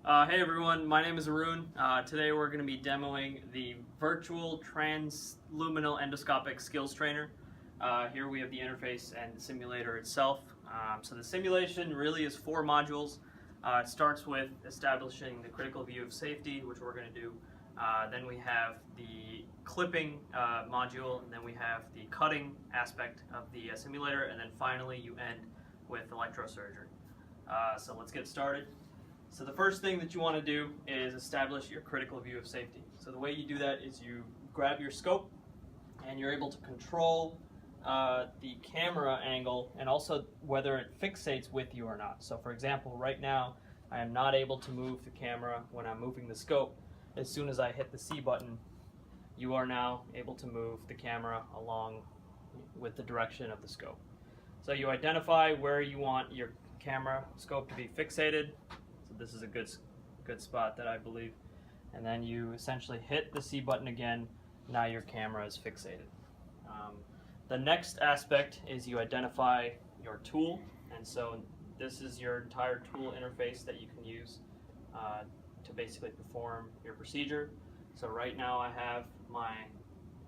Hey everyone, my name is Arun. Today we're going to be demoing the virtual translumenal endoscopic skills trainer. Here we have the interface and the simulator itself. So the simulation really is 4 modules. It starts with establishing the critical view of safety, which we're going to do. Then we have the clipping module, and then we have the cutting aspect of the simulator, and then finally you end with electrosurgery. So let's get started. So the first thing that you want to do is establish your critical view of safety. So the way you do that is you grab your scope and you're able to control the camera angle and also whether it fixates with you or not. So for example, right now I am not able to move the camera when I'm moving the scope. As soon as I hit the C button, you are now able to move the camera along with the direction of the scope. So you identify where you want your camera scope to be fixated. This is a good spot that I believe, and then you essentially hit the C button again. Now your camera is fixated. The next aspect is you identify your tool, and so this is your entire tool interface that you can use to basically perform your procedure. So right now I have my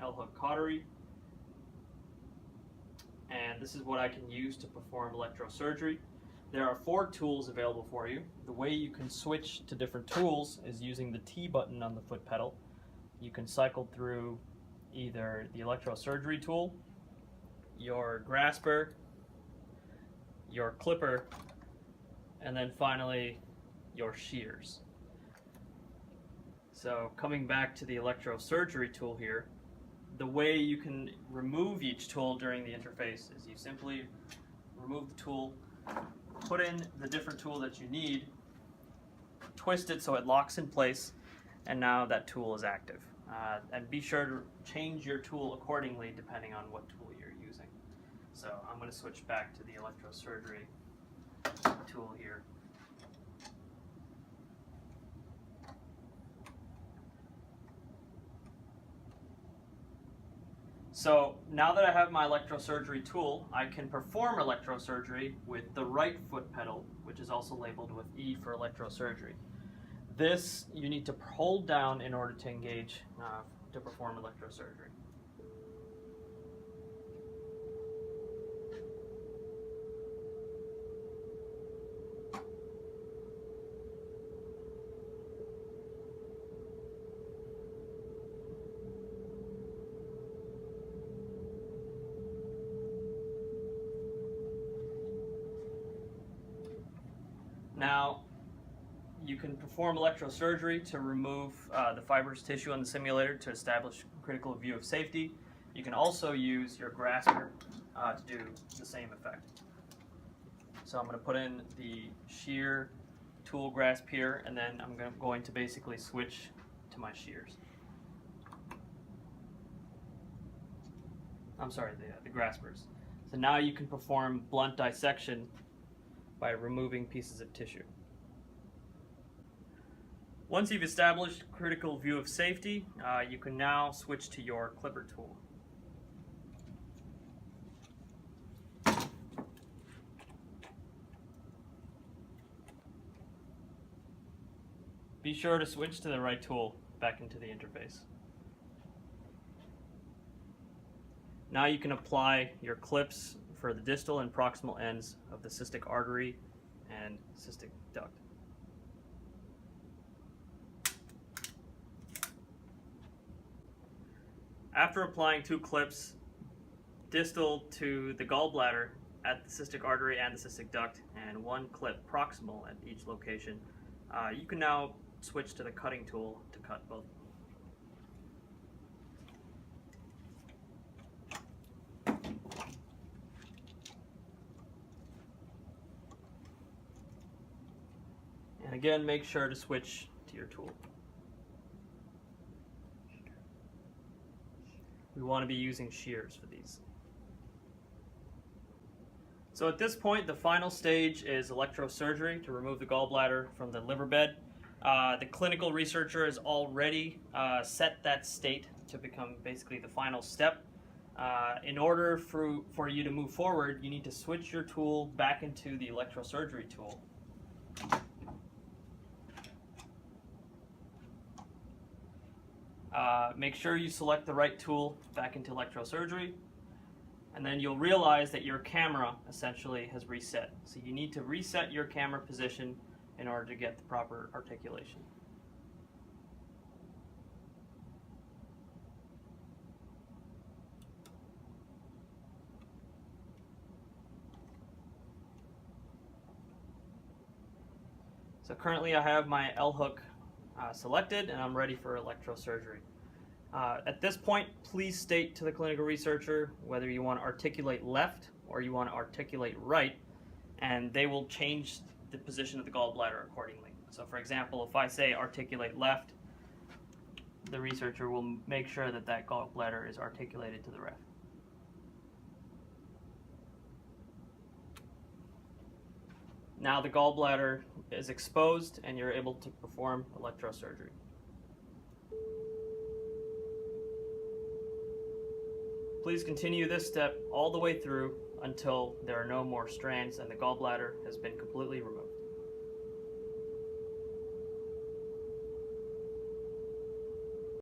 L-hook cautery, and this is what I can use to perform electrosurgery. There are 4 tools available for you. The way you can switch to different tools is using the T button on the foot pedal. You can cycle through either the electrosurgery tool, your grasper, your clipper, and then finally your shears. So coming back to the electrosurgery tool here, the way you can remove each tool during the interface is you simply remove the tool, put in the different tool that you need, twist it so it locks in place, and now that tool is active. And be sure to change your tool accordingly depending on what tool you're using. So I'm going to switch back to the electrosurgery tool here. So now that I have my electrosurgery tool, I can perform electrosurgery with the right foot pedal, which is also labeled with E for electrosurgery. This you need to hold down in order to engage to perform electrosurgery. Now, you can perform electrosurgery to remove the fibrous tissue on the simulator to establish critical view of safety. You can also use your grasper to do the same effect. So I'm going to put in the shear tool grasp here, and then I'm going to basically switch to my shears. I'm sorry, the graspers. So now you can perform blunt dissection by removing pieces of tissue. Once you've established critical view of safety, you can now switch to your clipper tool. Be sure to switch to the right tool back into the interface. Now you can apply your clips for the distal and proximal ends of the cystic artery and cystic duct. After applying 2 clips distal to the gallbladder at the cystic artery and the cystic duct, and 1 clip proximal at each location, you can now switch to the cutting tool to cut both. And again, make sure to switch to your tool. We want to be using shears for these. So at this point, the final stage is electrosurgery to remove the gallbladder from the liver bed. The clinical researcher has already set that state to become basically the final step. In order for you to move forward, you need to switch your tool back into the electrosurgery tool. Make sure you select the right tool back into electrosurgery, and then you'll realize that your camera essentially has reset. So you need to reset your camera position in order to get the proper articulation. So currently I have my L-hook selected and I'm ready for electrosurgery. At this point, please state to the clinical researcher whether you want to articulate left or you want to articulate right, and they will change the position of the gallbladder accordingly. So for example, if I say articulate left, the researcher will make sure that that gallbladder is articulated to the left. Now the gallbladder is exposed and you're able to perform electrosurgery. Please continue this step all the way through until there are no more strands and the gallbladder has been completely removed.